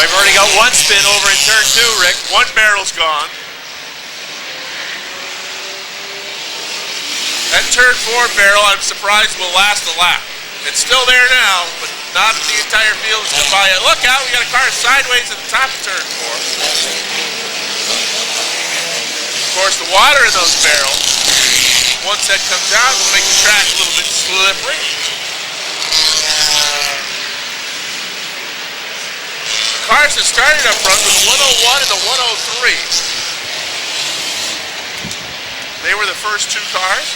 I've already got one spin over in turn 2, Rick. One barrel's gone. That turn 4 barrel, I'm surprised, will last a lap. It's still there now, but not the entire field is going to buy it. Look out, we got a car sideways at the top of turn 4. Of course, the water in those barrels, once that comes out, will make the track a little bit slippery. The cars that started up front was the 101 and the 103. They were the first two cars.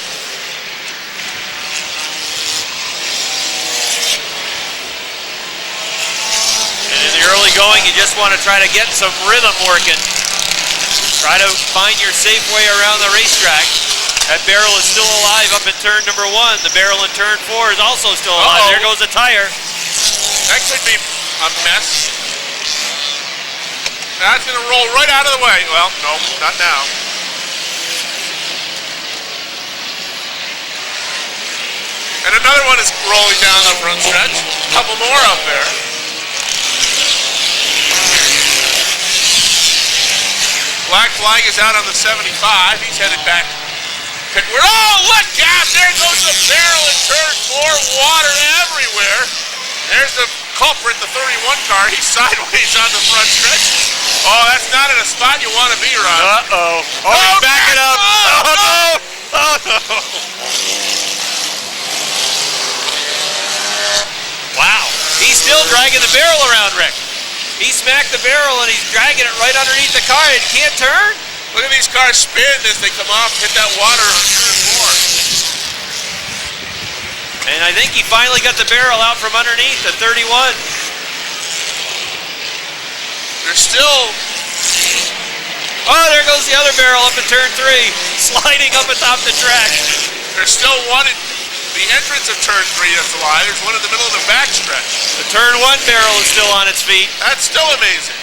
And in the early going, you just want to try to get some rhythm working. Try to find your safe way around the racetrack. That barrel is still alive up in turn number 1. The barrel in turn 4 is also still alive. There goes a tire. That could be a mess. That's going to roll right out of the way. Well, no, not now. And another one is rolling down the front stretch. A couple more up there. Black flag is out on the 75. He's headed back. Oh, look out! There goes the barrel in turn 4. Water everywhere. There's the culprit, the 31 car. He's sideways on the front stretch. Oh, that's not in a spot you want to be, Ron. Uh-oh. Oh, he's backing up. Oh, no. Oh, no. Wow. He's still dragging the barrel around, Rick. He smacked the barrel and he's dragging it right underneath the car. It can't turn. Look at these cars spin as they come off, hit that water on turn 4. And I think he finally got the barrel out from underneath the 31. There's still... Oh, there goes the other barrel up in turn 3, sliding up atop the track. There's still one in the entrance of turn 3 that's alive. There's one in the middle of the backstretch. The turn 1 barrel is still on its feet. That's still amazing.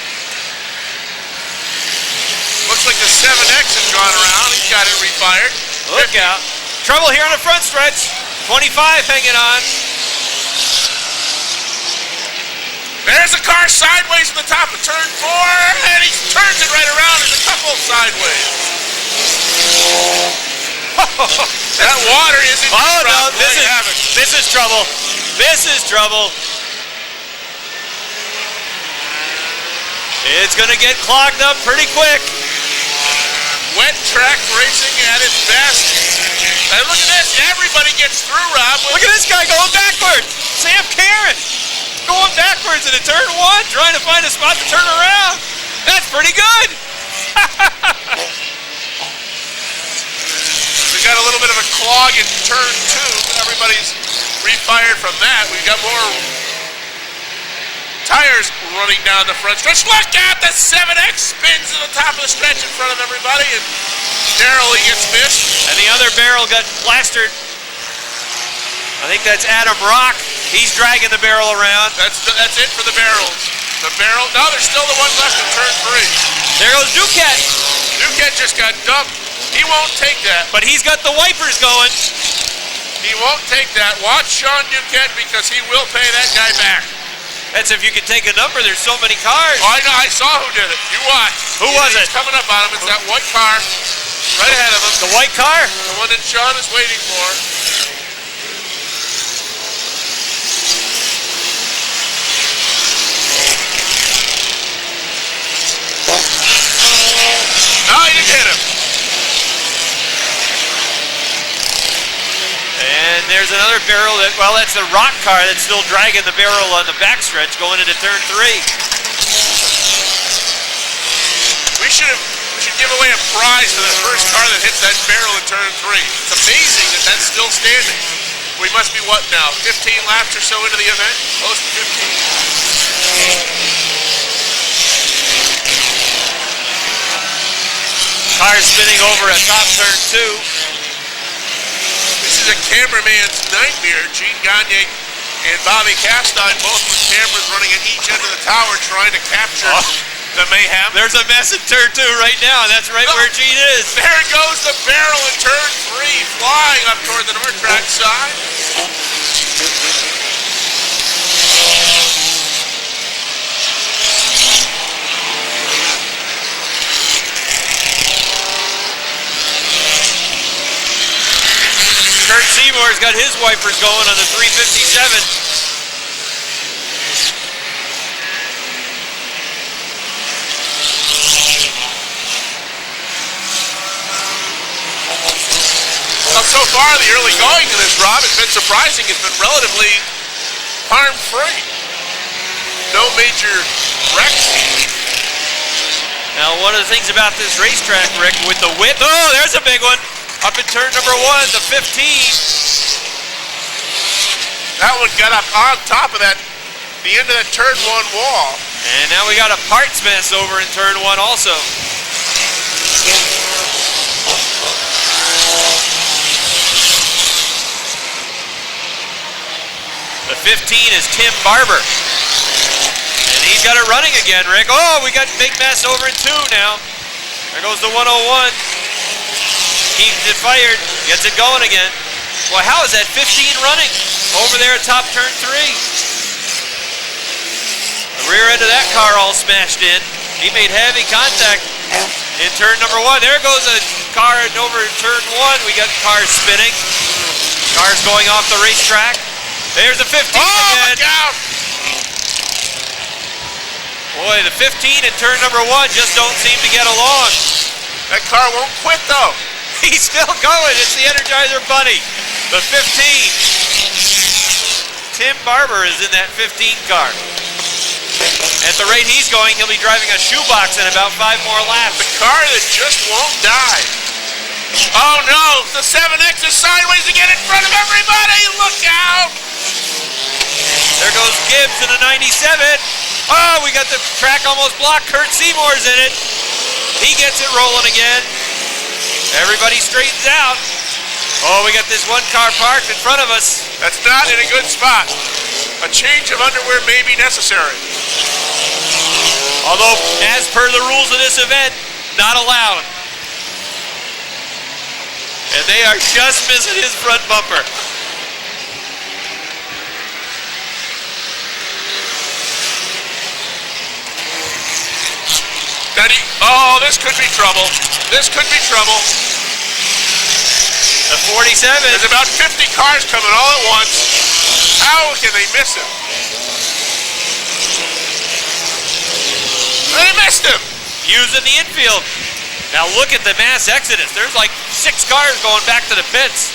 Looks like the 7X has gone around. He's got it refired. Look out. Trouble here on the front stretch. 25 hanging on. There's a car sideways at the top of turn 4, and he turns it right around. There's a couple sideways. That water isn't. Oh no, this is trouble. This is trouble. It's going to get clogged up pretty quick. Wet track racing at its best. And look at this. Everybody gets through, Rob. Look at this guy going backwards. Sam Karen going backwards into turn 1, trying to find a spot to turn around. That's pretty good. We got a little bit of a clog in turn 2. Everybody's refired from that. We've got more tires running down the front stretch. Look out! The 7X spins to the top of the stretch in front of everybody, and narrowly gets missed. And the other barrel got plastered. I think that's Adam Rock. He's dragging the barrel around. That's it for the barrels. The barrel. No, there's still the one left in turn 3. There goes Duquette. Duquette just got dumped. He won't take that. But he's got the wipers going. He won't take that. Watch Sean Duquette, because he will pay that guy back. That's if you can take a number. There's so many cars. Oh, I know. I saw who did it. You watch. Who was it? He's coming up on him. It's that white car right ahead of him. The white car? The one that Sean is waiting for. No, he didn't hit him. And there's another barrel that, well, that's the Rock car that's still dragging the barrel on the backstretch going into turn 3. We should give away a prize for the first car that hits that barrel in turn 3. It's amazing that that's still standing. We must be what now? 15 laps or so into the event? Close to 15. Car spinning over atop turn 2. This is a cameraman's nightmare. Gene Gagne and Bobby Castine, both with cameras running at each end of the tower trying to capture the mayhem. There's a mess in turn 2 right now, and that's right where Gene is. There goes the barrel in turn 3, flying up toward the North Track side. got his wipers going on the 357. So far, the early going to this, Rob, has been surprising. It's been relatively harm-free. No major wrecks. Now, one of the things about this racetrack, Rick, with the width, oh, there's a big one. Up in turn number 1, the 15. That one got up on top of that, the end of that turn 1 wall. And now we got a parts mess over in turn 1 also. The 15 is Tim Barber. And he's got it running again, Rick. Oh, we got big mess over in 2 now. There goes the 101. Keeps it fired. Gets it going again. Well, how is that 15 running? Over there at top turn 3. The rear end of that car all smashed in. He made heavy contact in turn number 1. There goes a car over turn 1. We got cars spinning. Cars going off the racetrack. There's the 15 again. Boy, the 15 in turn number 1 just don't seem to get along. That car won't quit, though. He's still going. It's the Energizer Bunny. The 15. Tim Barber is in that 15 car. At the rate he's going, he'll be driving a shoebox in about 5 more laps. The car that just won't die. Oh, no. The 7X is sideways again in front of everybody. Look out. There goes Gibbs in a 97. Oh, we got the track almost blocked. Kurt Seymour's in it. He gets it rolling again. Everybody straightens out. Oh, we got this one car parked in front of us. That's not in a good spot. A change of underwear may be necessary. Although, as per the rules of this event, not allowed. And they are just missing his front bumper. Oh, this could be trouble. This could be trouble. The 47. There's about 50 cars coming all at once. How can they miss him? They missed him. Hughes in the infield. Now look at the mass exodus. There's like 6 cars going back to the pits.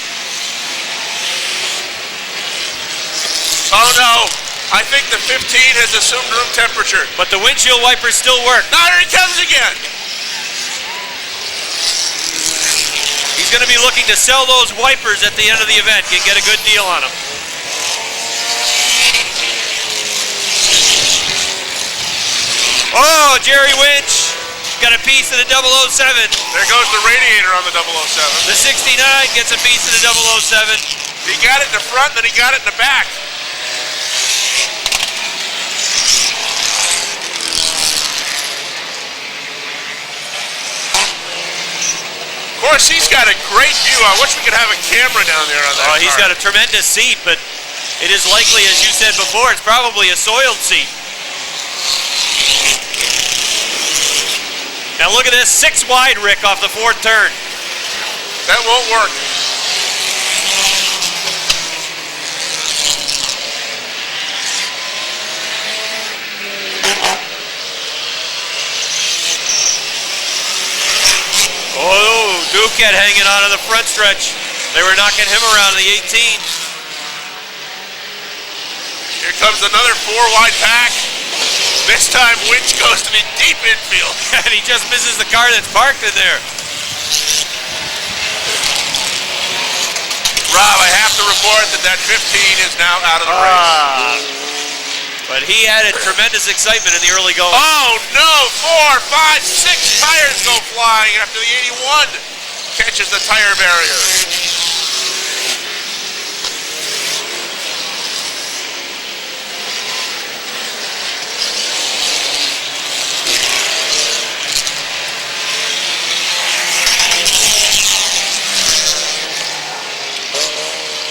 Oh no. I think the 15 has assumed room temperature. But the windshield wipers still work. Now here he comes again. He's going to be looking to sell those wipers at the end of the event. Can get a good deal on them. Oh, Jerry Winch got a piece of the 007. There goes the radiator on the 007. The 69 gets a piece of the 007. He got it in the front, then he got it in the back. Of course, he's got a great view. I wish we could have a camera down there on that car. He's got a tremendous seat, but it is likely, as you said before, it's probably a soiled seat. Now look at this, 6 wide, Rick, off the 4th turn. That won't work. Oh, Duquette hanging on in the front stretch. They were knocking him around in the 18. Here comes another 4-wide pack. This time Winch goes to the deep infield. And he just misses the car that's parked in there. Rob, I have to report that 15 is now out of the race. But he added tremendous excitement in the early going. Oh no, 4, 5, 6 tires go flying after the 81 catches the tire barrier.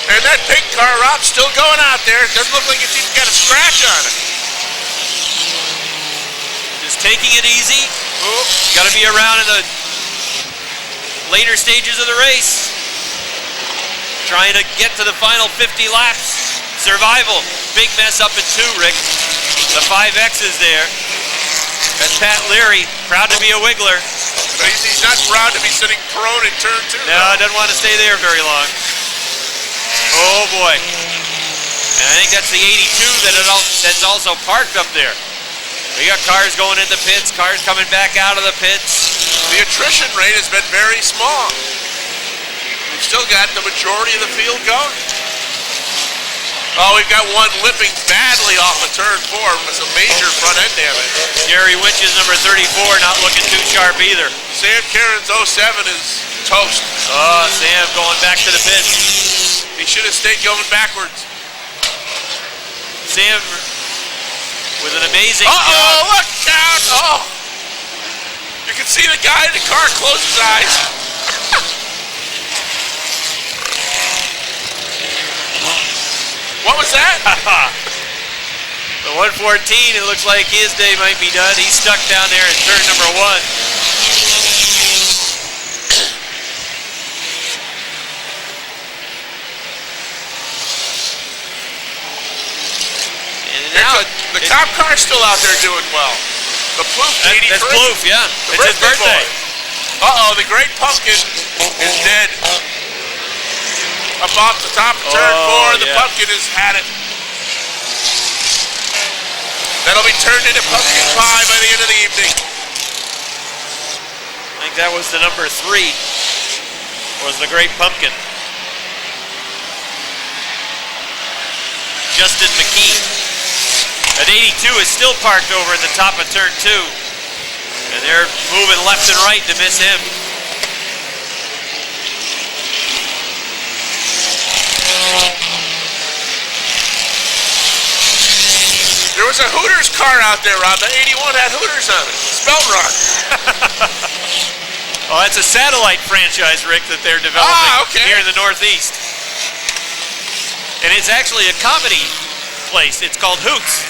And that pink car, Rob, still going out there. It doesn't look like it's even got a scratch on it. Just taking it easy. Got to be around in the later stages of the race. trying to get to the final 50 laps. Survival. Big mess up in 2, Rick. The 5X is there. That's Pat Leary, proud to be a wiggler. But he's not proud to be sitting prone in turn 2. No, doesn't want to stay there very long. Oh boy. And I think that's the 82 that's also parked up there. We got cars going into pits, cars coming back out of the pits. The attrition rate has been very small. We've still got the majority of the field going. Oh, we've got one lipping badly off of turn 4 with some major front end damage. Gary Winch's number 34 not looking too sharp either. Sam Cairns 07 is toast. Oh, Sam going back to the pits. He should have stayed going backwards. Sam with an amazing Uh-oh, job. look out! Oh! You can see the guy in the car close his eyes. What was that? The 114, it looks like his day might be done. He's stuck down there in turn number 1. And now the cop car's still out there doing well. The Plouffe 83. That's Plouffe, yeah. It's his birthday. Uh-oh, the Great Pumpkin is dead. Up off the top of turn 4, the Pumpkin has had it. That'll be turned into pumpkin pie by the end of the evening. I think that was the number 3, was the Great Pumpkin. Justin McKee. At 82 is still parked over at the top of turn 2. And they're moving left and right to miss him. There was a Hooters car out there, Rob. The 81 had Hooters on it. Spelled wrong. Oh, that's a satellite franchise, Rick, that they're developing here in the Northeast. And it's actually a comedy place. It's called Hoots.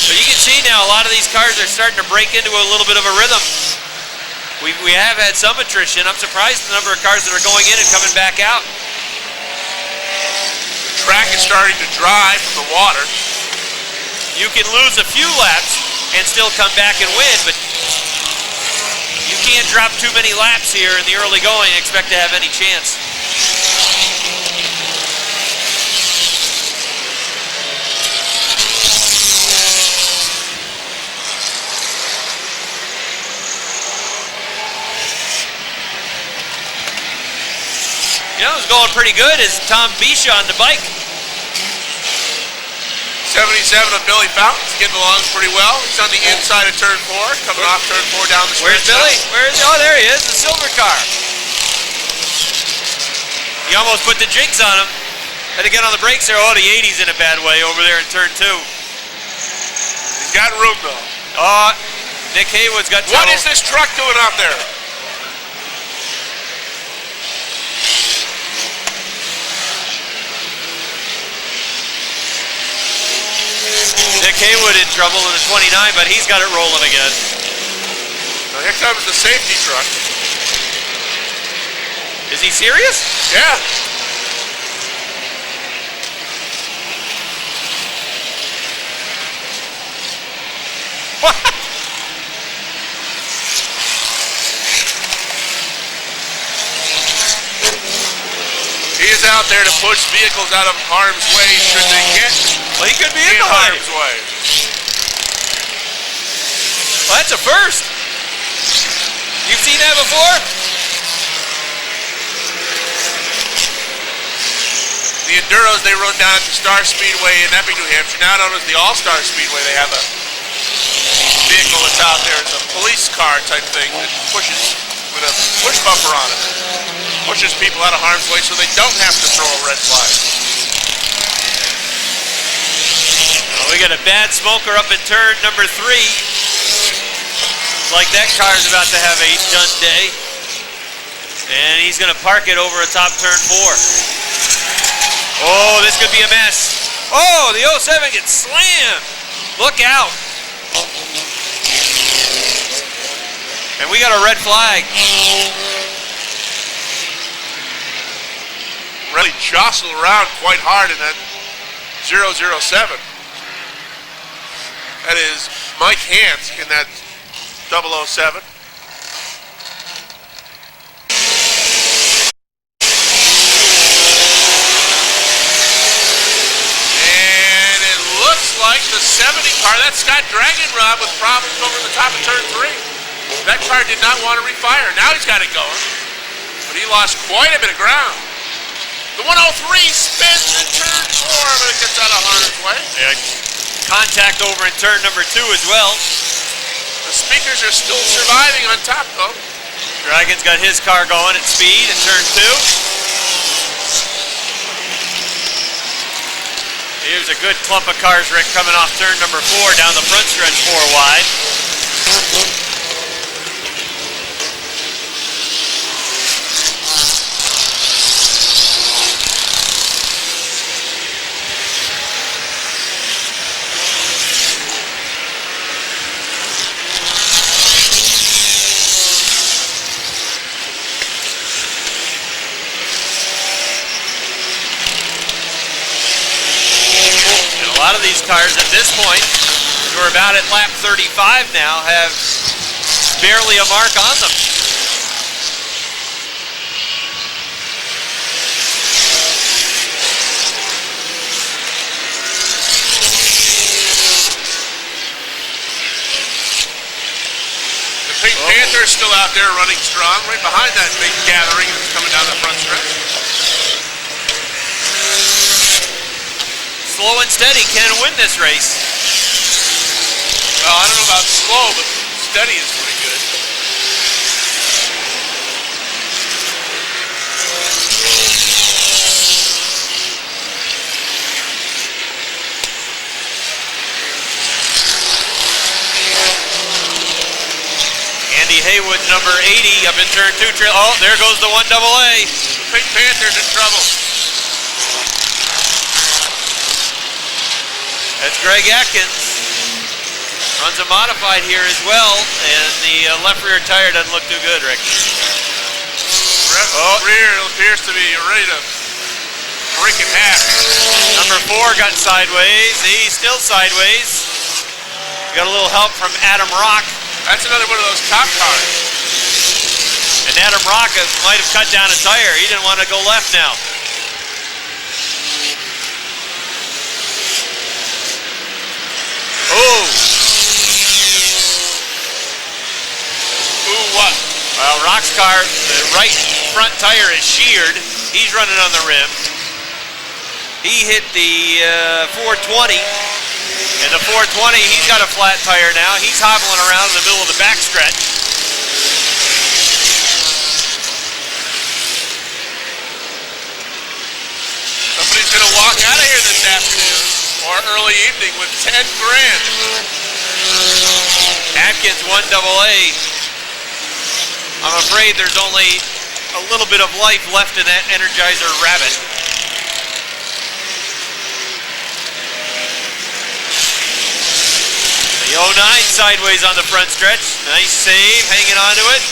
So you can see now a lot of these cars are starting to break into a little bit of a rhythm. We have had some attrition. I'm surprised the number of cars that are going in and coming back out. The track is starting to dry from the water. You can lose a few laps and still come back and win, but you can't drop too many laps here in the early going and expect to have any chance. You know, it's going pretty good is Tom Bisha on the bike. 77 of Billy Fountain's getting along pretty well. He's on the inside of turn 4, coming off turn 4 down the stretch. Where's Billy? Where's, oh, there he is, the silver car. He almost put the jinx on him. Had to get on the brakes there. Oh, the 80's in a bad way over there in turn 2. He's got room though. Oh, Nick Haywood's got trouble. What is this truck doing out there? Nick Haywood in trouble in the 29, but he's got it rolling again. Now here comes the safety truck. Is he serious? Yeah. What? He is out there to push vehicles out of harm's way should they get Well, he could be in in behind. harm's way. Well, that's a first. You've seen that before? The Enduros they run down at the Star Speedway in Epping, New Hampshire, now known as the All-Star Speedway. They have a vehicle that's out there. It's a police car type thing that pushes with a push bumper on it. Pushes people out of harm's way so they don't have to throw a red flag. Well, we got a bad smoker up in turn number 3. Like that car's about to have a done day. And he's going to park it over atop turn 4. Oh, this could be a mess. Oh, the 07 gets slammed. Look out. And we got a red flag. Really jostled around quite hard in that 007. That is Mike Hance in that 007. And it looks like the 70 car, that Scott Dragon Rod with problems over the top of turn 3. That car did not want to refire. Now he's got it going. But he lost quite a bit of ground. The 103 spins in turn 4, but it gets out of harm's way. Yeah, contact over in turn number 2 as well. The speakers are still surviving on top, though. Dragon's got his car going at speed in turn 2. Here's a good clump of cars, Rick, coming off turn number 4 down the front stretch 4 wide. A lot of these cars at this point, we're about at lap 35 now, have barely a mark on them. The Pink Panther is still out there running strong, right behind that big gathering that's coming down the front stretch. Slow and steady can win this race. Well, I don't know about slow, but steady is pretty good. Andy Haywood, number 80, up in turn 2. Oh, there goes the 1AA. Pink Panther's in trouble. That's Greg Atkins. Runs a modified here as well, and the left rear tire doesn't look too good, Rick. Rear appears to be ready to break in half. Number 4 got sideways. He's still sideways. Got a little help from Adam Rock. That's another one of those top cars. And Adam Rock might have cut down a tire. He didn't want to go left now. Oh! Ooh, what? Well, Rock's car, the right front tire is sheared. He's running on the rim. He hit the 420. And the 420, he's got a flat tire now. He's hobbling around in the middle of the backstretch. Somebody's going to walk out of here this afternoon or early evening with 10 grand. Atkins 1AA. I'm afraid there's only a little bit of life left in that Energizer Rabbit. The 09 sideways on the front stretch. Nice save, hanging on to it.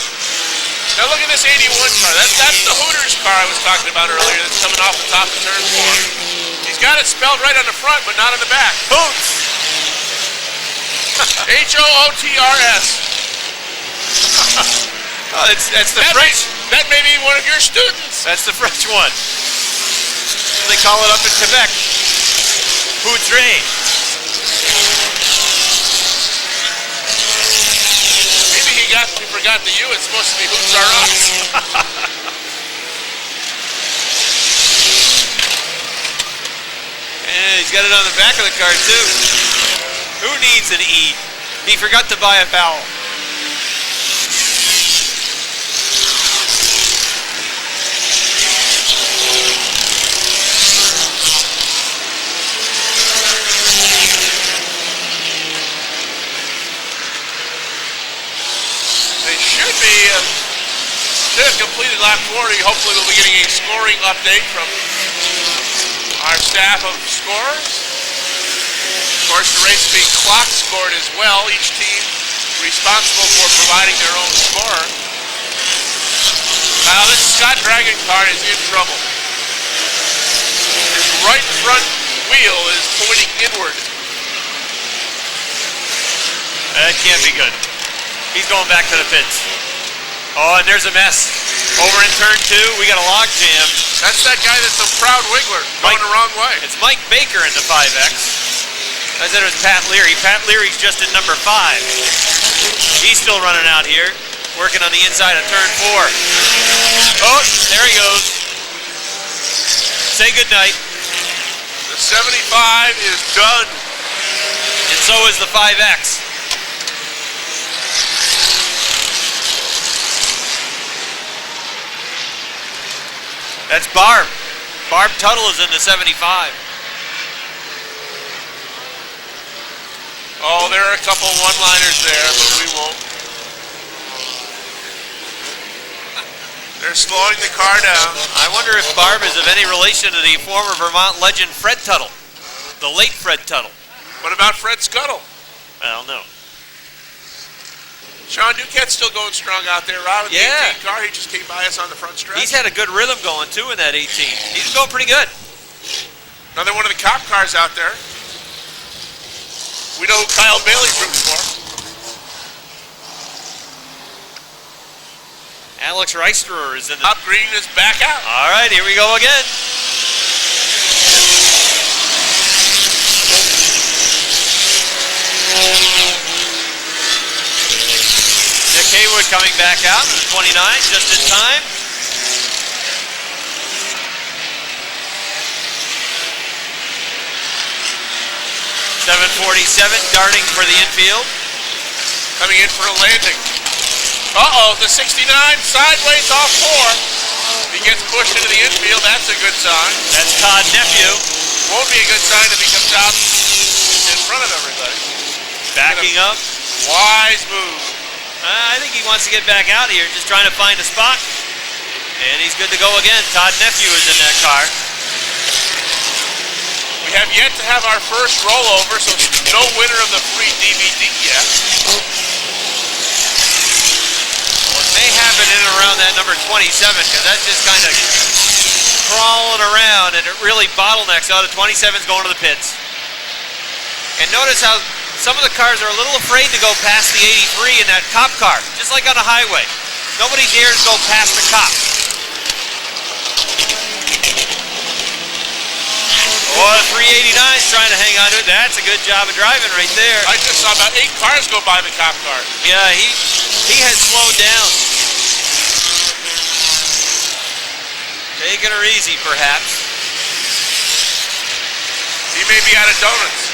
Now look at this 81 car. That's the Hooters car I was talking about earlier that's coming off the top of turn 4. He's got it spelled right on the front, but not on the back. Hoots! H-O-O-T-R-S. Oh, that's the French. That may be one of your students. That's the French one. They call it up in Quebec. Hootre. Maybe he forgot the U. It's supposed to be Hoots Are Us. And he's got it on the back of the car too. Who needs an E? He forgot to buy a vowel. They have completed lap 40. Hopefully we'll be getting a scoring update from our staff of scorers. Of course, the race being clock scored as well. Each team responsible for providing their own scorer. Now this Scott Dragon car is in trouble. His right front wheel is pointing inward. That can't be good. He's going back to the pits. Oh, and there's a mess. Over in turn 2, we got a log jam. That's that guy that's a proud wiggler going the wrong way. It's Mike Baker in the 5X. I said it was Pat Leary. Pat Leary's just in number 5. He's still running out here, working on the inside of turn 4. Oh, there he goes. Say goodnight. The 75 is done. And so is the 5X. That's Barb. Barb Tuttle is in the 75. Oh, there are a couple one-liners there, but we won't. They're slowing the car down. I wonder if Barb is of any relation to the former Vermont legend Fred Tuttle, the late Fred Tuttle. What about Fred Scuttle? I don't know. Sean Duquette's still going strong out there. Rob, with the Yeah. 18 car, he just came by us on the front stretch. He's had a good rhythm going too in that 18. He's going pretty good. Another one of the cop cars out there. We know who Kyle Bailey's rooting for. Alex Reisterer is in the... Top Green is back out. All right, here we go again. Nick Haywood coming back out in the 29, just in time. .747 darting for the infield. Coming in for a landing. Uh-oh, the 69 sideways off 4. If he gets pushed into the infield, that's a good sign. That's Todd Nephew. Won't be a good sign if he comes out in front of everybody. Backing up. Wise move. I think he wants to get back out here, just trying to find a spot. And he's good to go again. Todd Nephew is in that car. We have yet to have our first rollover, so no winner of the free DVD yet. Well, it may happen in and around that number 27, because that's just kind of crawling around, and it really bottlenecks out. The 27's going to the pits. And notice how some of the cars are a little afraid to go past the 83 in that cop car, just like on a highway. Nobody dares go past the cop. Oh, the 389's trying to hang on to it. That's a good job of driving right there. I just saw about 8 cars go by the cop car. Yeah, he has slowed down. Taking her easy, perhaps. He may be out of donuts.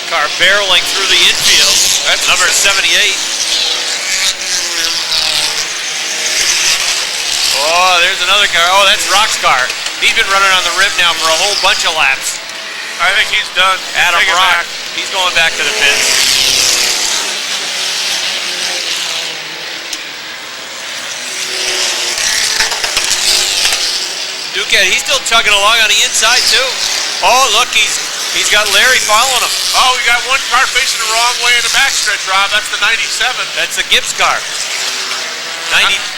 Car barreling through the infield. That's number 78. Oh, there's another car. Oh, that's Rock's car. He's been running on the rim now for a whole bunch of laps. I think he's done. Adam Take it Rock. back. He's going back to the pits. Duquette, he's still chugging along on the inside too. Oh, look, he's got Larry following him. Oh, we got one car facing the wrong way in the backstretch, Rob. That's the 97. That's the Gibbs car. 97,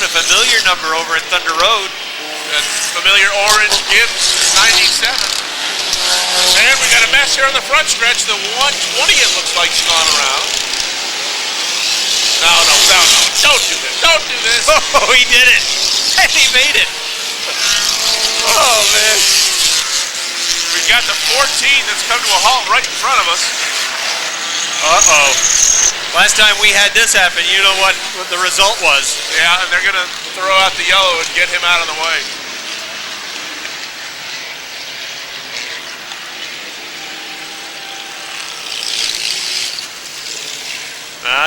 a familiar number over at Thunder Road. That familiar orange Gibbs 97. And we got a mess here on the front stretch. The 120, it looks like, has gone around. No. Don't do this. Don't do this. Oh, he did it. And he made it. Oh, man. We've got the 14 that's come to a halt right in front of us. Uh-oh. Last time we had this happen, you know what the result was. Yeah, and they're going to throw out the yellow and get him out of the way.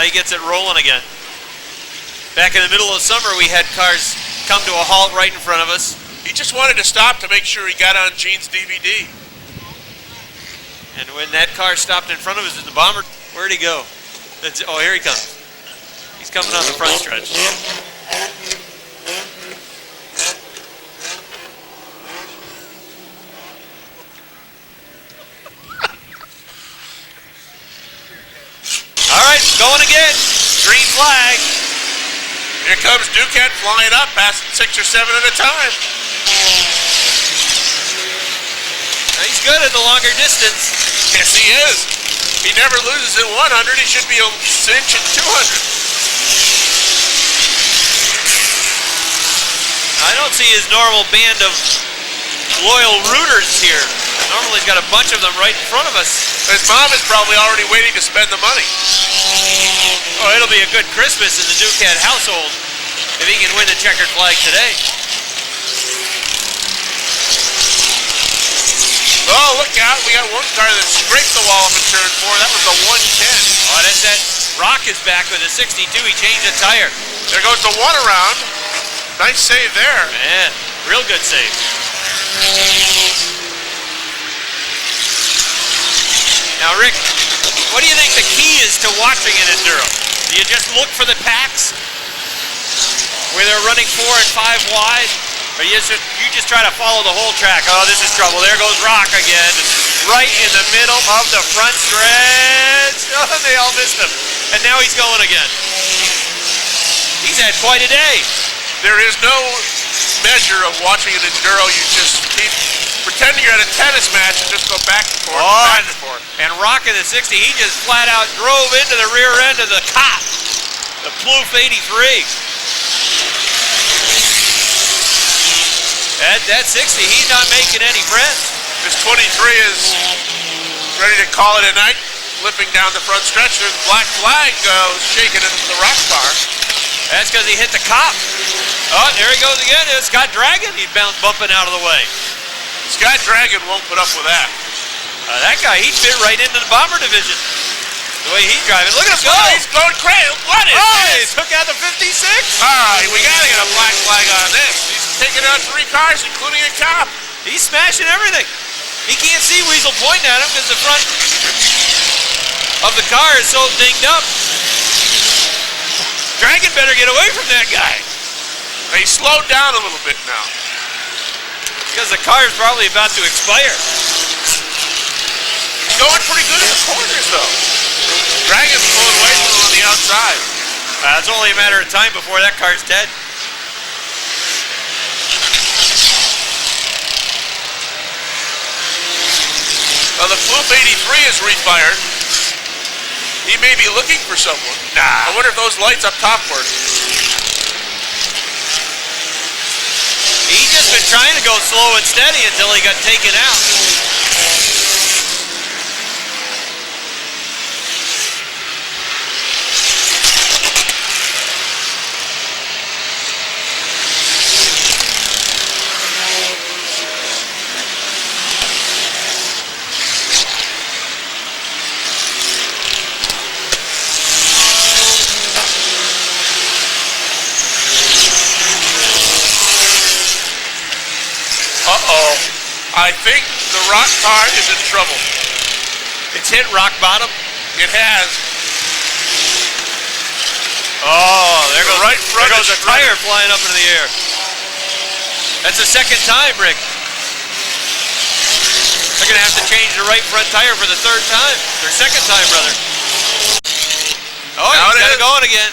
He gets it rolling again. Back in the middle of summer, we had cars come to a halt right in front of us. He just wanted to stop to make sure he got on Gene's DVD. And when that car stopped in front of us in the bomber, where'd he go? Oh, here he comes. He's coming on the front stretch. All right, going again. Green flag. Here comes Duquette flying up, passing 6 or 7 at a time. Now he's good at the longer distance. Yes, he is. He never loses at 100. He should be a cinch at 200. I don't see his normal band of loyal rooters here. Normally he's got a bunch of them right in front of us. His mom is probably already waiting to spend the money. Oh, it'll be a good Christmas in the Duquette household if he can win the checkered flag today. Oh, look out. We got one car that scraped the wall up in turn 4. That was the 110. Oh, that's that. Rock is back with a 62. He changed the tire. There goes the one around. Nice save there. Man, real good save. Now, Rick, what do you think the key is to watching an Enduro? Do you just look for the packs where they're running 4 and 5 wide? Or you just try to follow the whole track? Oh, this is trouble. There goes Rock again. Right in the middle of the front stretch. Oh, they all missed him. And now he's going again. He's had quite a day. There is no measure of watching an Enduro. You just keep pretending you're at a tennis match and just go back and forth, back and forth. And Rock in the 60, he just flat out drove into the rear end of the cop, the Plouffe 83. That 60, he's not making any friends. This 23 is ready to call it a night, flipping down the front stretch. There's the black flag shaking into the Rock car. That's because he hit the cop. Oh, there he goes again. It's Scott Dragon. He's bumping out of the way. Scott Dragon won't put up with that. That guy, he fit right into the bomber division. The way he's driving. Look at him go. He's going crazy. What is this? He took out the 56. All right, we got to get a black flag on this. He's taking out 3 cars, including a cop. He's smashing everything. He can't see Weasel pointing at him because the front of the car is so dinged up. Dragon better get away from that guy. He slowed down a little bit now. Because the car is probably about to expire. He's going pretty good in the corners, though. Dragon's pulling away from him on the outside. It's only a matter of time before that car's dead. Well, the Plouffe 83 is refired. He may be looking for someone. I wonder if those lights up top work. He's just been trying to go slow and steady until he got taken out. Uh-oh. I think the Rock car is in trouble. It's hit rock bottom. It has. Oh, there goes, right front there goes a is tire flying up into the air. That's the second time, Rick. They're going to have to change the right front tire for the third time. Or second time, brother. Oh, Now he's got it it going again.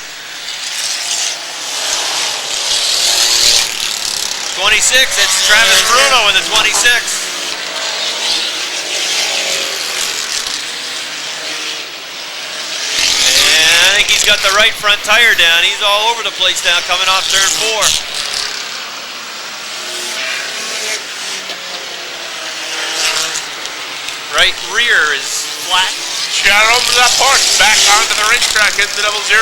26, it's Travis Bruno in the 26. And I think he's got the right front tire down. He's all over the place now, coming off turn 4. Right rear is flat. She got it over that part, back onto the racetrack, hitting the 00.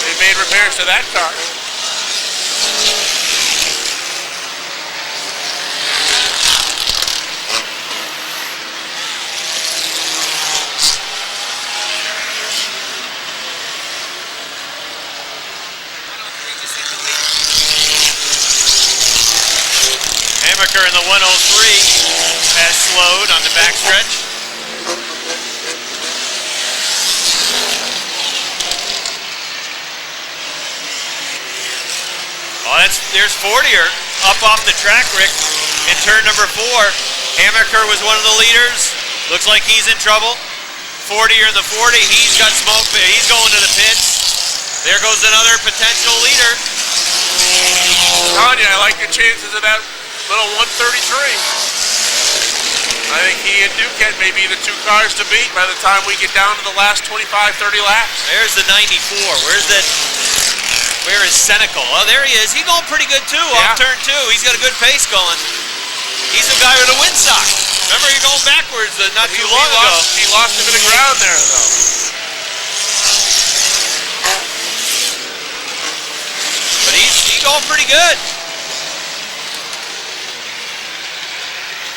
They made repairs to that car. Hammaker in the 103 has slowed on the backstretch. There's 40er up off the track, Rick, in turn number 4. Hammaker was one of the leaders. Looks like he's in trouble. 40er in the 40, he's got smoke, he's going to the pits. There goes another potential leader. Tanya, I like your chances of that little 133. I think he and Duquette may be the two cars to beat by the time we get down to the last 25, 30 laps. There's the 94. Where is Senecal? Oh, there he is. He's going pretty good too off turn 2. He's got a good pace going. He's the guy with the windsock. Remember, you're going backwards not too long ago. He lost a bit of ground there, though. But he's going pretty good.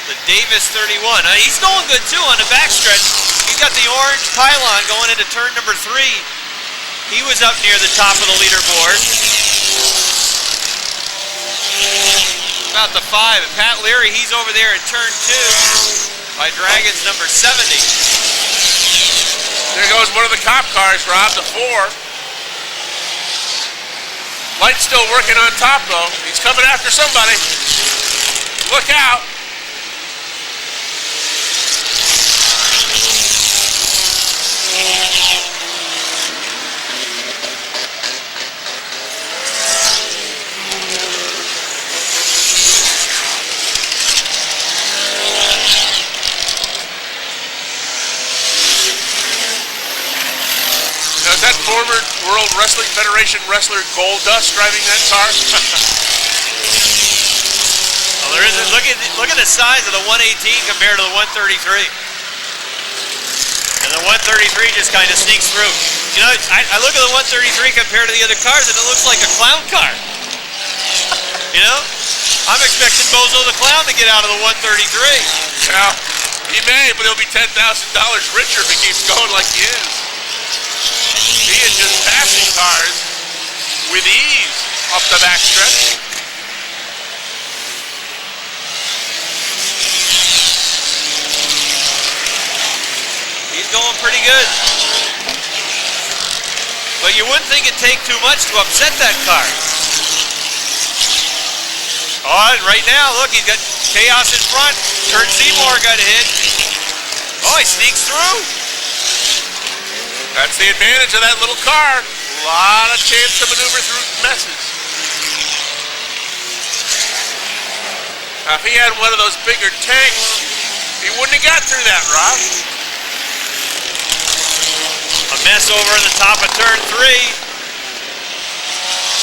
The Davis 31. He's going good too on the backstretch. He's got the orange pylon going into turn number 3. He was up near the top of the leaderboard. About the 5. And Pat Leary, he's over there in turn 2 by Dragons number 70. There goes one of the cop cars, Rob, the 4. Light's still working on top, though. He's coming after somebody. Look out. That former World Wrestling Federation wrestler Goldust driving that car? Well, there isn't. Look at the size of the 118 compared to the 133. And the 133 just kind of sneaks through. You know, I look at the 133 compared to the other cars, and it looks like a clown car. You know, I'm expecting Bozo the Clown to get out of the 133. Yeah, he may, but he'll be $10,000 richer if he keeps going like he is. He is just passing cars with ease up the backstretch. He's going pretty good. But you wouldn't think it'd take too much to upset that car. Oh, and right now, look, he's got chaos in front. Kurt Seymour got hit. Oh, he sneaks through. That's the advantage of that little car. A lot of chance to maneuver through messes. Now, if he had one of those bigger tanks, he wouldn't have got through that, Rob. A mess over in the top of turn 3.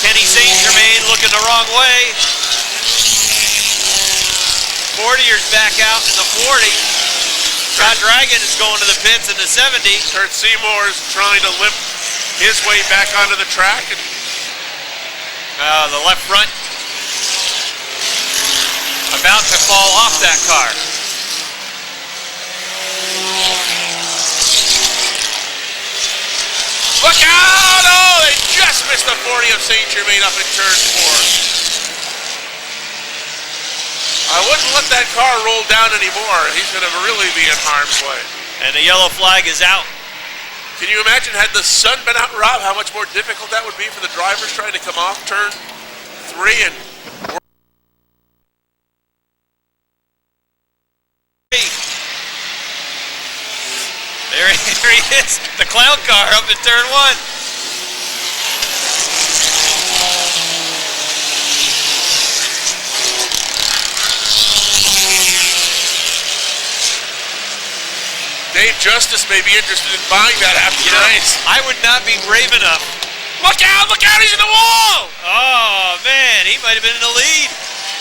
Kenny St. Germain looking the wrong way. 40er's back out in the 40. Scott Dragon is going to the pits in the 70. Kurt Seymour is trying to limp his way back onto the track. And the left front about to fall off that car. Look out! Oh, they just missed the 40 of St. Germain up in turn 4. I wouldn't let that car roll down anymore. He's going to really be in harm's way. And the yellow flag is out. Can you imagine, had the sun been out, Rob, how much more difficult that would be for the drivers trying to come off turn 3 and... There he is, the clown car up in turn 1. Dave Justice may be interested in buying that after the race. I would not be brave enough. Look out, he's in the wall! Oh, man, he might have been in the lead.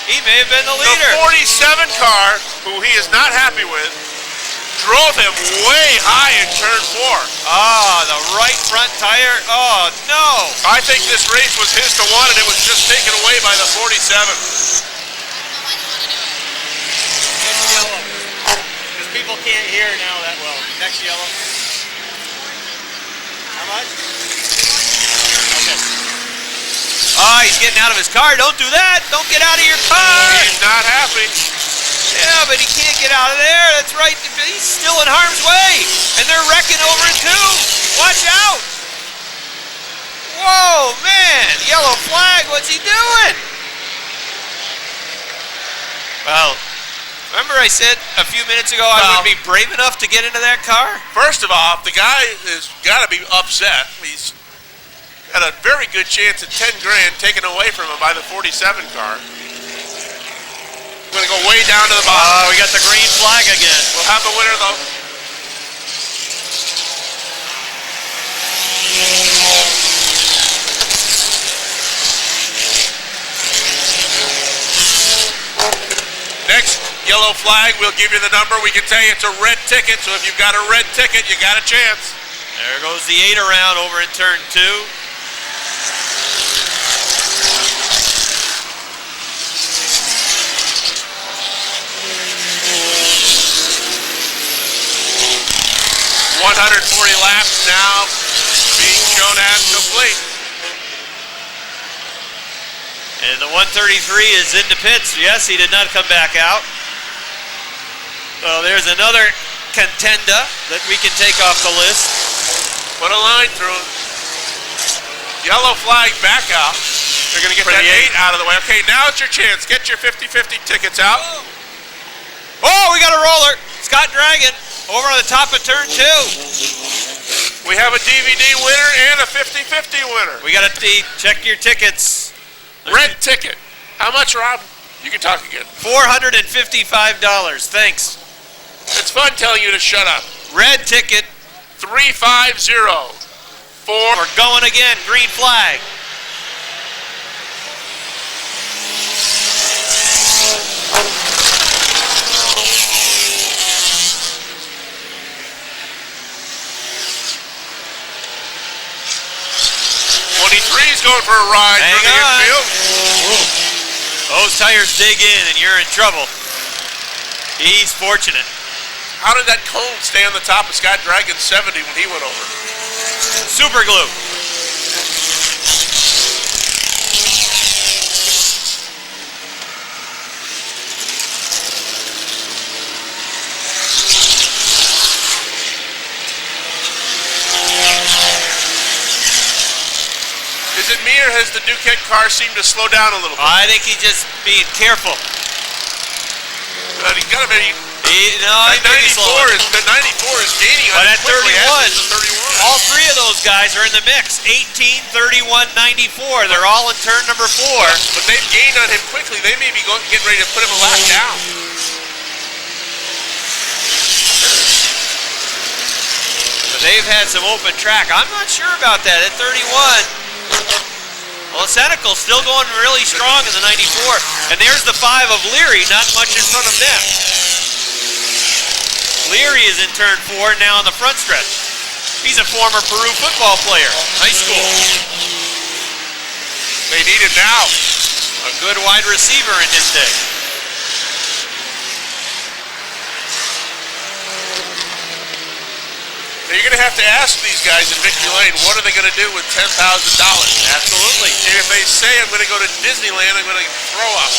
He may have been the leader. The 47 car, who he is not happy with, drove him way high in turn 4. Oh, the right front tire. Oh, no. I think this race was his to win, and it was just taken away by the 47. People can't hear now that well. Next yellow. How much? Okay. Oh, he's getting out of his car. Don't do that. Don't get out of your car. He's not happy. Yeah, but he can't get out of there. That's right. He's still in harm's way. And they're wrecking over it too. Watch out. Whoa, man. Yellow flag. What's he doing? Well, remember I said a few minutes ago I would be brave enough to get into that car? First of all, the guy has got to be upset. He's had a very good chance at 10 grand taken away from him by the 47 car. We're going to go way down to the bottom. We got the green flag again. We'll have the winner, though. Next yellow flag, we'll give you the number. We can tell you it's a red ticket, so if you've got a red ticket, you got a chance. There goes the 8 around over in turn 2. .140 laps now being shown as complete. And the 133 is into pits. Yes, he did not come back out. So there's another contender that we can take off the list. Put a line through it. Yellow flag back out. They're going to get that 8 out of the way. Okay, now it's your chance. Get your 50-50 tickets out. Oh, we got a roller. Scott Dragon over on the top of turn 2. We have a DVD winner and a 50-50 winner. We got to check your tickets. Red ticket. How much, Rob? You can talk again. $455. Thanks. It's fun telling you to shut up. Red ticket. 350. We're going again. Green flag. He's going for a ride from the infield. Those tires dig in and you're in trouble. He's fortunate. How did that cone stay on the top of Scott Dragon's 70 when he went over? Super glue. Is it me or has the Duquette car seemed to slow down a little bit? I think he's just being careful. He's got to be. No, the 94 is gaining on but him at quickly. 31, all 3 of those guys are in the mix. 18, 31, 94. They're all in turn number 4. But they've gained on him quickly. They may be getting ready to put him a lap down. But they've had some open track. I'm not sure about that at 31. Well, Senecal still going really strong in the 94. And there's the 5 of Leary, not much in front of them. Leary is in turn 4 now on the front stretch. He's a former Peru football player, high school. They need him now. A good wide receiver in his day. Now you're going to have to ask these guys in Victory Lane, what are they going to do with $10,000? Absolutely. And if they say I'm going to go to Disneyland, I'm going to throw up.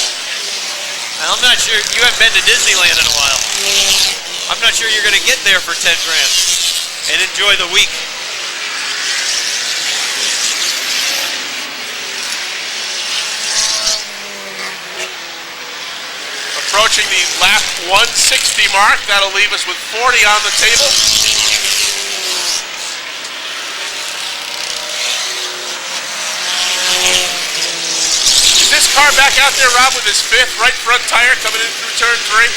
I'm not sure. You haven't been to Disneyland in a while. I'm not sure you're going to get there for 10 grand and enjoy the week. Approaching the lap 160 mark. That'll leave us with 40 on the table. Is this car back out there, Rob, with his 5th right front tire coming in through turn 3?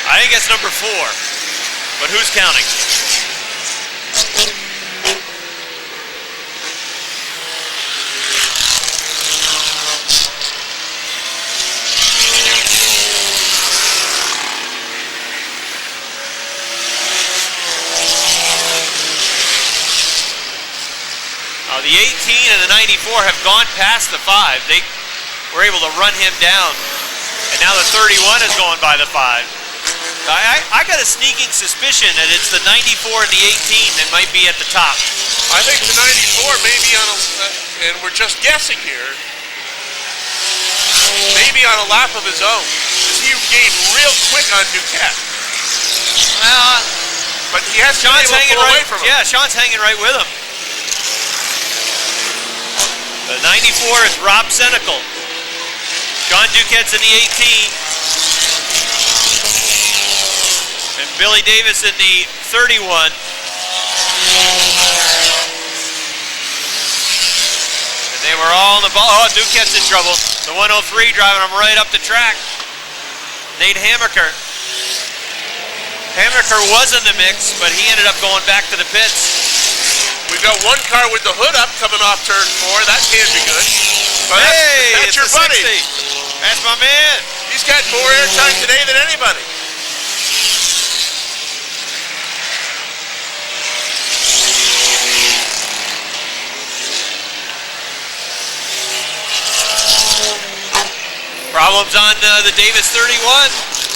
I think it's number 4, but who's counting? The 18 and the 94 have gone past the 5. They were able to run him down, and now the 31 is going by the 5. I got a sneaking suspicion that it's the 94 and the 18 that might be at the top. I think the 94 may be on a, and we're just guessing here, maybe on a lap of his own. He gained real quick on Duquette. But he has Sean's hanging right away from him. Yeah, Sean's hanging right with him. The 94 is Rob Senecal. John Duquette's in the 18. Billy Davis in the 31. And they were all in the ball. Oh, Duquette's in trouble. The 103 driving him right up the track. Nate Hammaker. Hammaker was in the mix, but he ended up going back to the pits. We've got one car with the hood up coming off turn 4. That can be good. But hey, that's your buddy. 60. That's my man. He's got more airtime today than anybody. Problems on the Davis 31.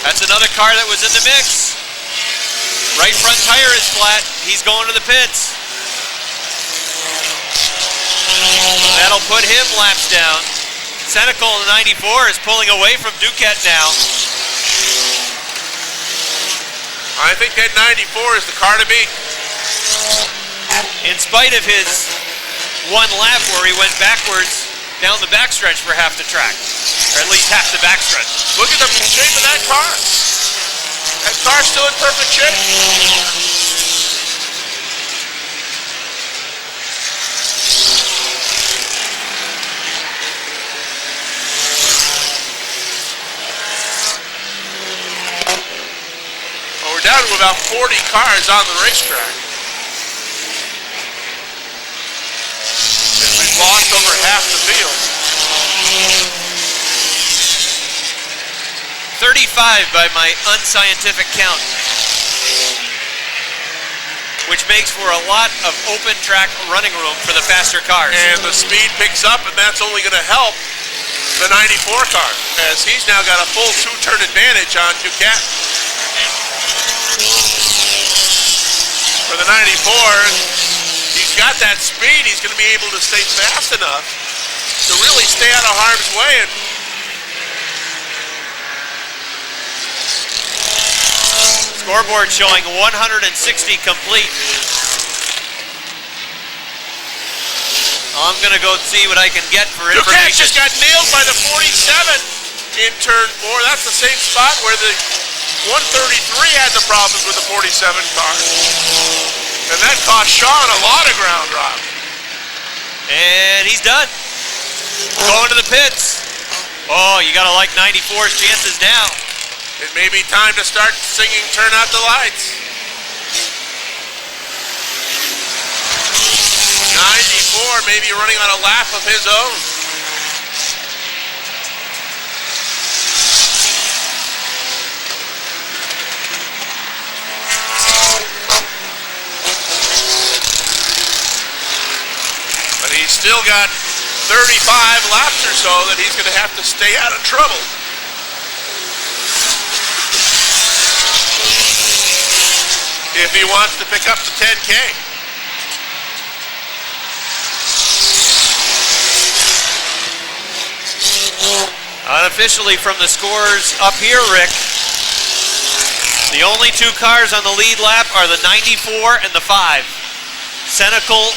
That's another car that was in the mix. Right front tire is flat. He's going to the pits. That'll put him laps down. Senecal in the 94 is pulling away from Duquette now. I think that 94 is the car to beat. In spite of his one lap where he went backwards down the backstretch for half the track. Or at least half the backstretch. Look at the shape of that car. That car's still in perfect shape. Well, we're down to about 40 cars on the racetrack. And we've lost over half the field. 35 by my unscientific count, which makes for a lot of open track running room for the faster cars. And the speed picks up, and that's only going to help the 94 car, as he's now got a full 2-turn advantage on Duquette. For the 94, he's got that speed. He's going to be able to stay fast enough to really stay out of harm's way. And scoreboard showing 160 complete. I'm going to go see what I can get for information. Duquette just got nailed by the 47 in turn 4. That's the same spot where the 133 had the problems with the 47 car. And that cost Sean a lot of ground, Rob. And he's done. Going to the pits. Oh, you got to like 94's chances now. It may be time to start singing Turn Out the Lights. 94 maybe running on a lap of his own. But he's still got 35 laps or so that he's going to have to stay out of trouble. If he wants to pick up the 10K. Unofficially from the scores up here, Rick, the only two cars on the lead lap are the 94 and the 5. Senecal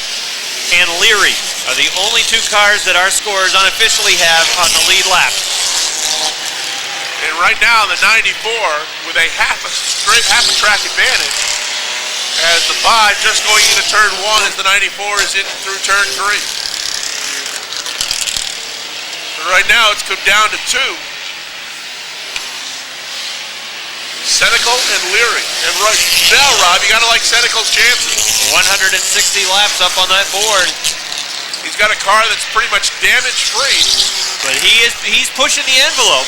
and Leary are the only two cars that our scores unofficially have on the lead lap. And right now the 94 with a half a track advantage, as the 5 just going into turn 1 as the 94 is in through turn 3. But right now it's come down to 2. Senecal and Leary. And right now, Rob, you gotta like Senecal's chances. 160 laps up on that board. He's got a car that's pretty much damage-free. But he's pushing the envelope.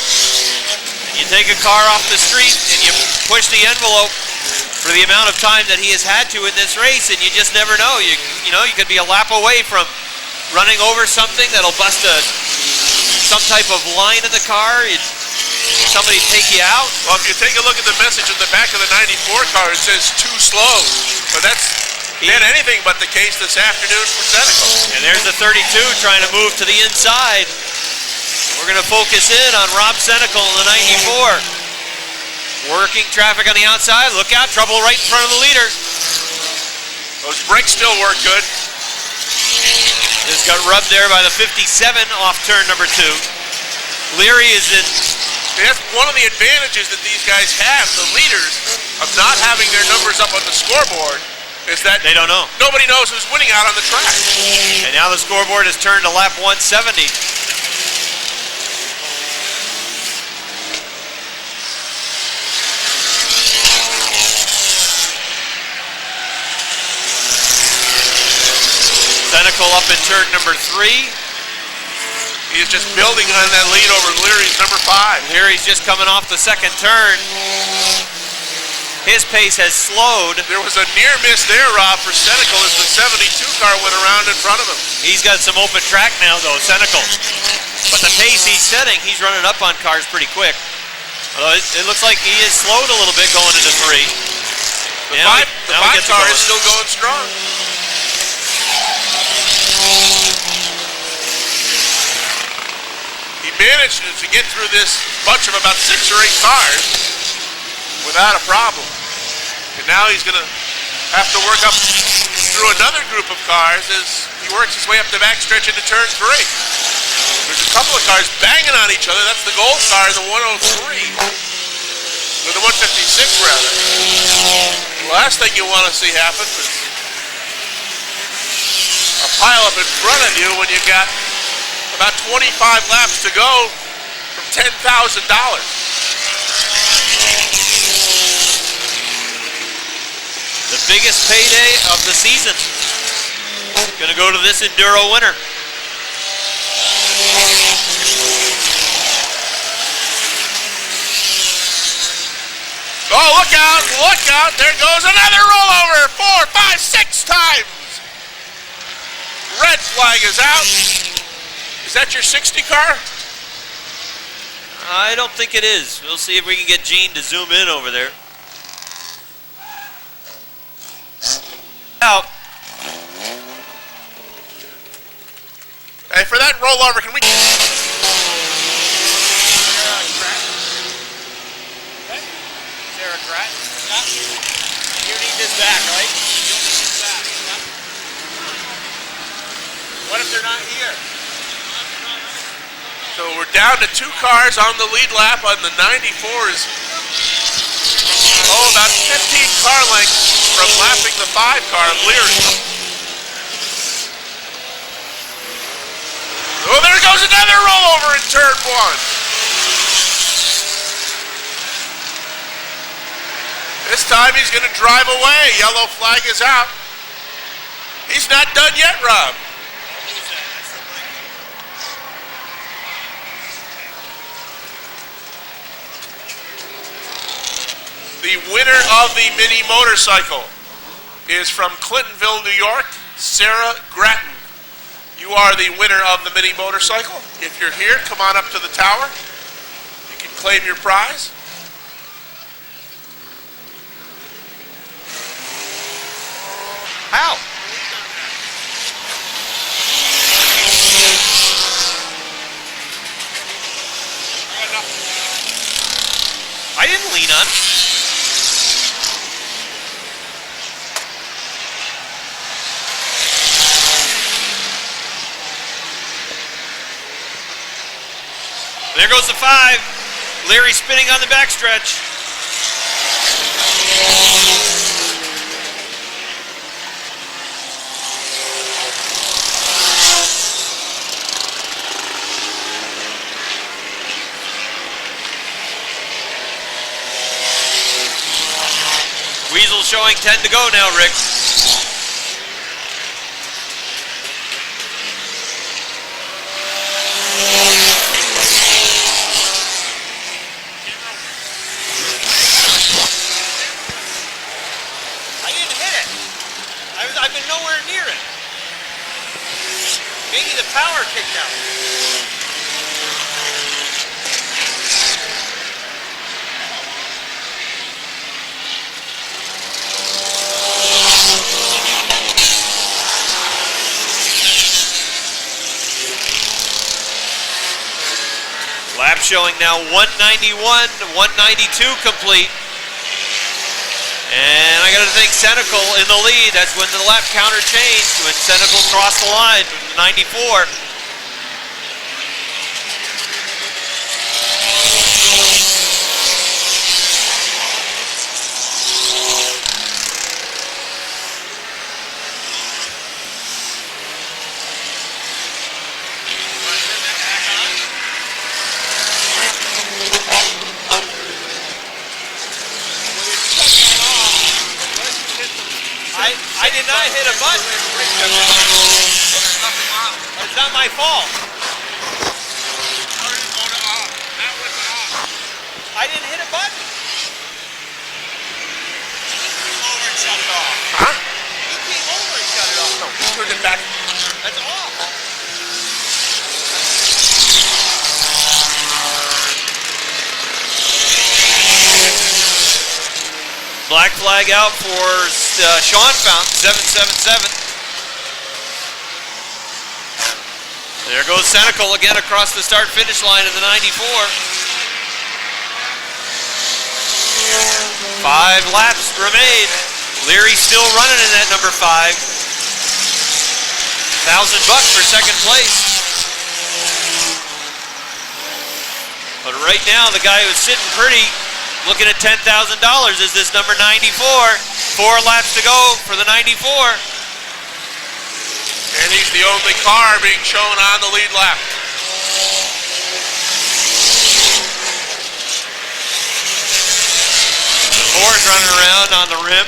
You take a car off the street and you push the envelope for the amount of time that he has had to in this race, and you just never know. You know, you could be a lap away from running over something that'll bust some type of line in the car. Somebody take you out. Well, if you take a look at the message in the back of the 94 car, it says too slow. But that's been anything but the case this afternoon for Senecal. And there's the 32 trying to move to the inside. We're going to focus in on Rob Senecal in the 94. Working traffic on the outside. Look out, trouble right in front of the leader. Those brakes still work good. Just got rubbed there by the 57 off turn number 2. Leary is in. That's one of the advantages that these guys have, the leaders. of not having their numbers up on the scoreboard is that They don't know. nobody knows who's winning out on the track. And now the scoreboard has turned to lap 170. Senecal up in turn number 3. He is just building on that lead over Leary's number 5. Leary's just coming off the second turn. His pace has slowed. There was a near miss there, Rob, for Senecal as the 72 car went around in front of him. He's got some open track now, though, Senecal. But the pace he's setting, he's running up on cars pretty quick. Although it looks like he is slowed a little bit going into 3. The 5 car is still going strong. He managed to get through this bunch of about 6 or 8 cars without a problem. And now he's going to have to work up through another group of cars as he works his way up the backstretch into turn 3. There's a couple of cars banging on each other. That's the gold car, the 103. Or the 156, rather. The last thing you want to see happen is a pile up in front of you when you've got about 25 laps to go from $10,000. The biggest payday of the season. Gonna go to this Enduro winner. Oh, look out, look out. There goes another rollover. 4, 5, 6 times. Red flag is out. Is that your 60 car? I don't think it is. We'll see if we can get Gene to zoom in over there. Out. Hey, for that rollover, can we... You need this back, right? You'll need this back. What if they're not here? So we're down to 2 cars on the lead lap on the 94s. Oh, about 15 car lengths from lapping the 5 car of Leary. Oh, there goes another rollover in turn 1. This time he's going to drive away. Yellow flag is out. He's not done yet, Rob. The winner of the mini motorcycle is from Clintonville, New York, Sarah Grattan. You are the winner of the mini motorcycle. If you're here, come on up to the tower. You can claim your prize. How? I didn't lean on. There goes the 5. Leary spinning on the backstretch. Weasel showing 10 to go now, Rick. I didn't hit it. I've been nowhere near it. Maybe the power kicked out. Lap showing now 191, 192 complete. And I got to think Senecal in the lead. That's when the lap counter changed, when Senecal crossed the line from 94. my fault. I didn't hit a button. He came over and shut it off. Huh? He came over and shut it off. No, he turned it back. That's off. Black flag out for Sean Fountain, 777. There goes Senecal again across the start-finish line in the 94. 5 laps remain. Leary still running in that number 5. $1,000 for second place. But right now, the guy who's sitting pretty, looking at $10,000, is this number 94. 4 laps to go for the 94. And he's the only car being shown on the lead lap. The Ford's running around on the rim.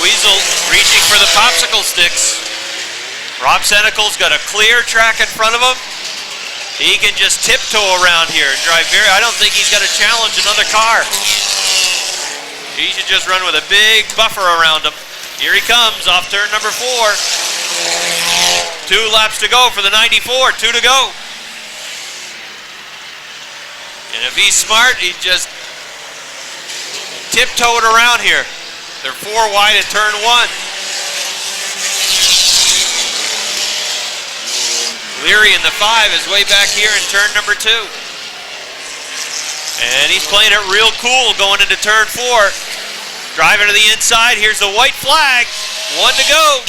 Weasel reaching for the popsicle sticks. Rob Senecal's got a clear track in front of him. He can just tiptoe around here and drive very, I don't think he's got to challenge another car. He should just run with a big buffer around him. Here he comes off turn number 4. 2 laps to go for the 94, 2 to go. And if he's smart, he'd just tiptoe it around here. They're 4 wide at turn 1. Leary in the 5 is way back here in turn number 2. And he's playing it real cool going into turn 4. Driving to the inside, here's the white flag. 1 to go.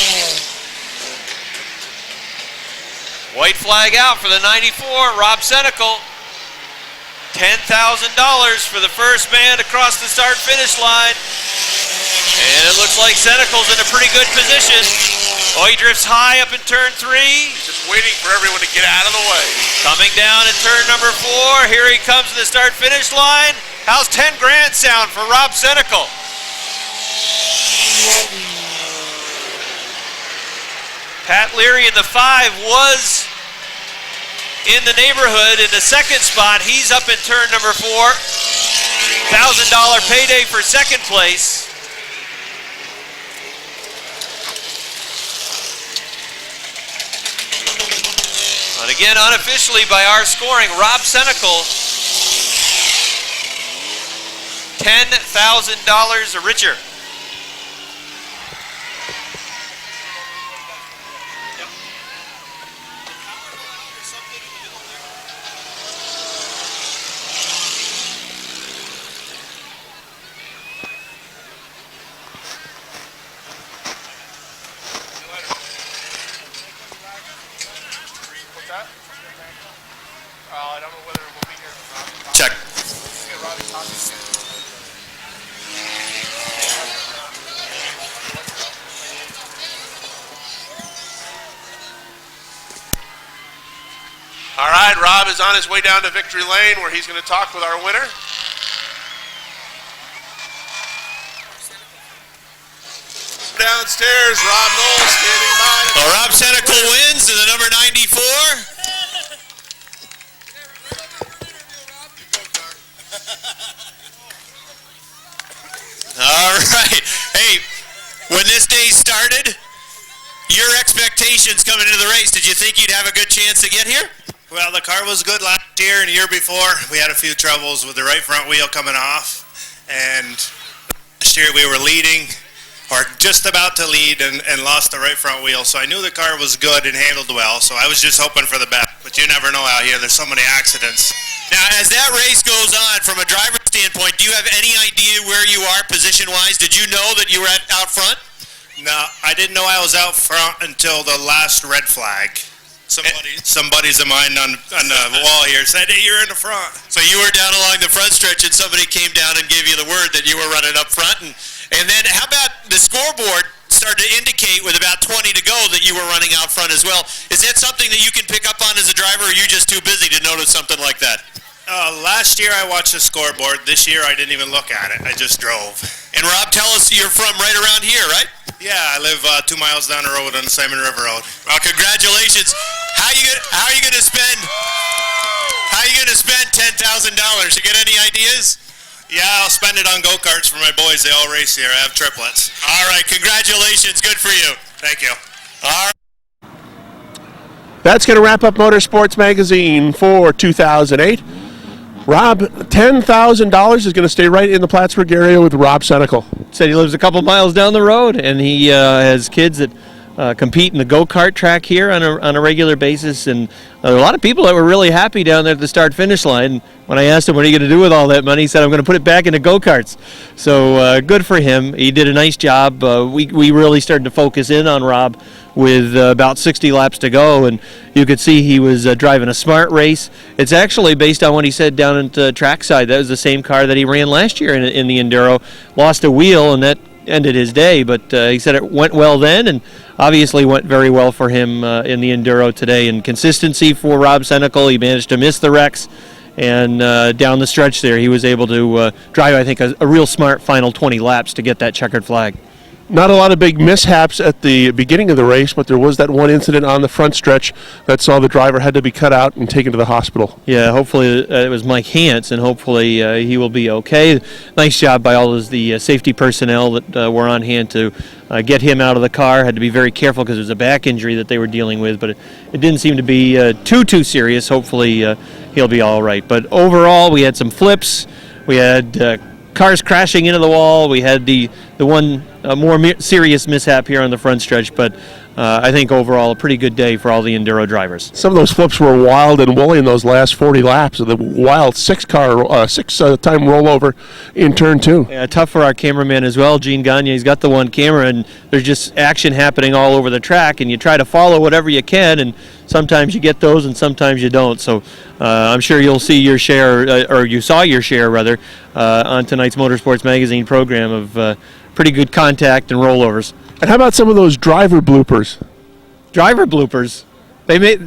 White flag out for the 94, Rob Senecal. $10,000 for the first man across the start-finish line. And it looks like Senecal's in a pretty good position. Oh, he drifts high up in turn 3. Just waiting for everyone to get out of the way. Coming down in turn number 4. Here he comes to the start-finish line. How's 10 grand sound for Rob Senecal? Pat Leary in the 5 was in the neighborhood in the second spot. He's up in turn number 4. $1,000 payday for second place. But again, unofficially by our scoring, Rob Senecal, $10,000 richer. I don't know whether we'll be here. Check. All right, Rob is on his way down to Victory Lane where he's going to talk with our winner. Downstairs, Rob Knowles standing by. Well, Rob Senecal wins in the number 94. All right. Hey, when this day started, your expectations coming into the race, did you think you'd have a good chance to get here? Well, the car was good last year and the year before. We had a few troubles with the right front wheel coming off. And last year we were leading, or just about to lead, and lost the right front wheel. So I knew the car was good and handled well. So I was just hoping for the best. But you never know out here. There's so many accidents. Now, as that race goes on, from a driver's standpoint, do you have any idea where you are position-wise? Did you know that you were out front? No, I didn't know I was out front until the last red flag. Some buddies of mine on the wall here said, hey, you're in the front. So you were down along the front stretch and somebody came down and gave you the word that you were running up front. And then how about the scoreboard started to indicate with about 20 to go that you were running out front as well? Is that something that you can pick up on as a driver, or are you just too busy to notice something like that? Last year I watched the scoreboard. This year I didn't even look at it. I just drove. And Rob, tell us you're from right around here, right? Yeah, I live 2 miles down the road on the Simon River Road. Well, congratulations. How are you gonna spend $10,000? You get any ideas? Yeah, I'll spend it on go-karts for my boys. They all race here. I have triplets. All right, congratulations. Good for you. Thank you. All right. That's going to wrap up Motorsports Magazine for 2008. Rob, $10,000 is going to stay right in the Plattsburgh area with Rob Senecal. Said he lives a couple miles down the road, and he has kids that compete in the go-kart track here on a regular basis, and a lot of people that were really happy down there at the start-finish line. When I asked him what are you going to do with all that money, he said I'm going to put it back into go-karts. So good for him. He did a nice job. We really started to focus in on Rob with about 60 laps to go, and you could see he was driving a smart race. It's actually based on what he said down at trackside. That was the same car that he ran last year in the Enduro. Lost a wheel, and that ended his day, but he said it went well then, and obviously went very well for him in the Enduro today. And consistency for Rob Senecal, he managed to miss the wrecks, and down the stretch there he was able to drive, I think, a real smart final 20 laps to get that checkered flag. Not a lot of big mishaps at the beginning of the race, but there was that one incident on the front stretch that saw the driver had to be cut out and taken to the hospital. Yeah, hopefully it was Mike Hance, and hopefully he will be okay. Nice job by all of the safety personnel that were on hand to get him out of the car. Had to be very careful because it was a back injury that they were dealing with, but it didn't seem to be too serious. Hopefully he'll be all right. But overall, we had some flips. We had cars crashing into the wall. We had the one more serious mishap here on the front stretch, but I think overall a pretty good day for all the Enduro drivers. Some of those flips were wild and woolly in those last 40 laps of the wild six-time rollover in turn 2. Yeah, tough for our cameraman as well, Gene Gagne. He's got the one camera, and there's just action happening all over the track, and you try to follow whatever you can, and sometimes you get those and sometimes you don't. So I'm sure you'll see your share, or you saw your share rather, on tonight's Motorsports Magazine program of pretty good contact and rollovers. And how about some of those driver bloopers? Driver bloopers?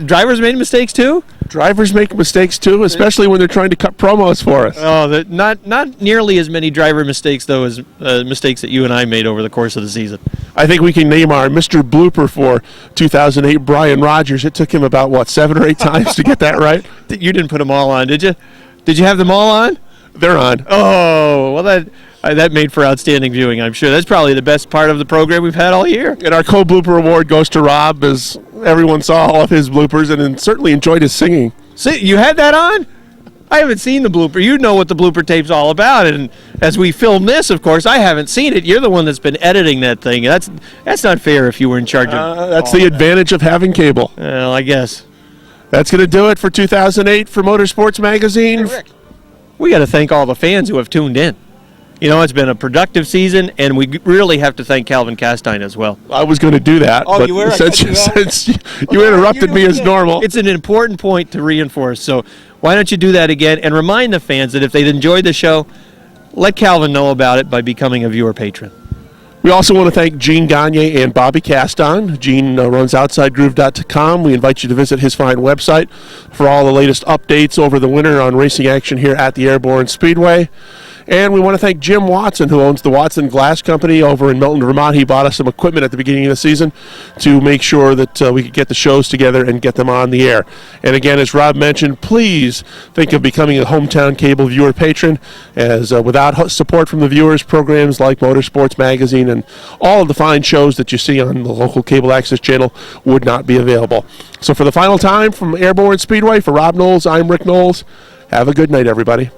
Drivers made mistakes too? Drivers make mistakes too, especially when they're trying to cut promos for us. Oh, not nearly as many driver mistakes though as mistakes that you and I made over the course of the season. I think we can name our Mr. Blooper for 2008, Brian Rogers. It took him about, 7 or 8 times to get that right? You didn't put them all on, did you? Did you have them all on? They're on. Oh, well that made for outstanding viewing, I'm sure. That's probably the best part of the program we've had all year. And our co-blooper award goes to Rob, as everyone saw all of his bloopers and certainly enjoyed his singing. See, you had that on? I haven't seen the blooper. You know what the blooper tape's all about, and as we film this, of course, I haven't seen it. You're the one that's been editing that thing. That's not fair if you were in charge of that's the advantage of having cable. Well, I guess. That's going to do it for 2008 for Motorsports Magazine. Hey, Rick, we got to thank all the fans who have tuned in. You know, it's been a productive season, and we really have to thank Calvin Castine as well. I was going to do that, but you were? since you interrupted me as normal. It's an important point to reinforce, so why don't you do that again and remind the fans that if they enjoyed the show, let Calvin know about it by becoming a viewer patron. We also want to thank Gene Gagne and Bobby Caston. Gene runs OutsideGroove.com. We invite you to visit his fine website for all the latest updates over the winter on racing action here at the Airborne Speedway. And we want to thank Jim Watson, who owns the Watson Glass Company over in Milton, Vermont. He bought us some equipment at the beginning of the season to make sure that we could get the shows together and get them on the air. And again, as Rob mentioned, please think of becoming a hometown cable viewer patron, as without support from the viewers, programs like Motorsports Magazine and all of the fine shows that you see on the local cable access channel would not be available. So for the final time from Airborne Speedway, for Rob Knowles, I'm Rick Knowles. Have a good night, everybody.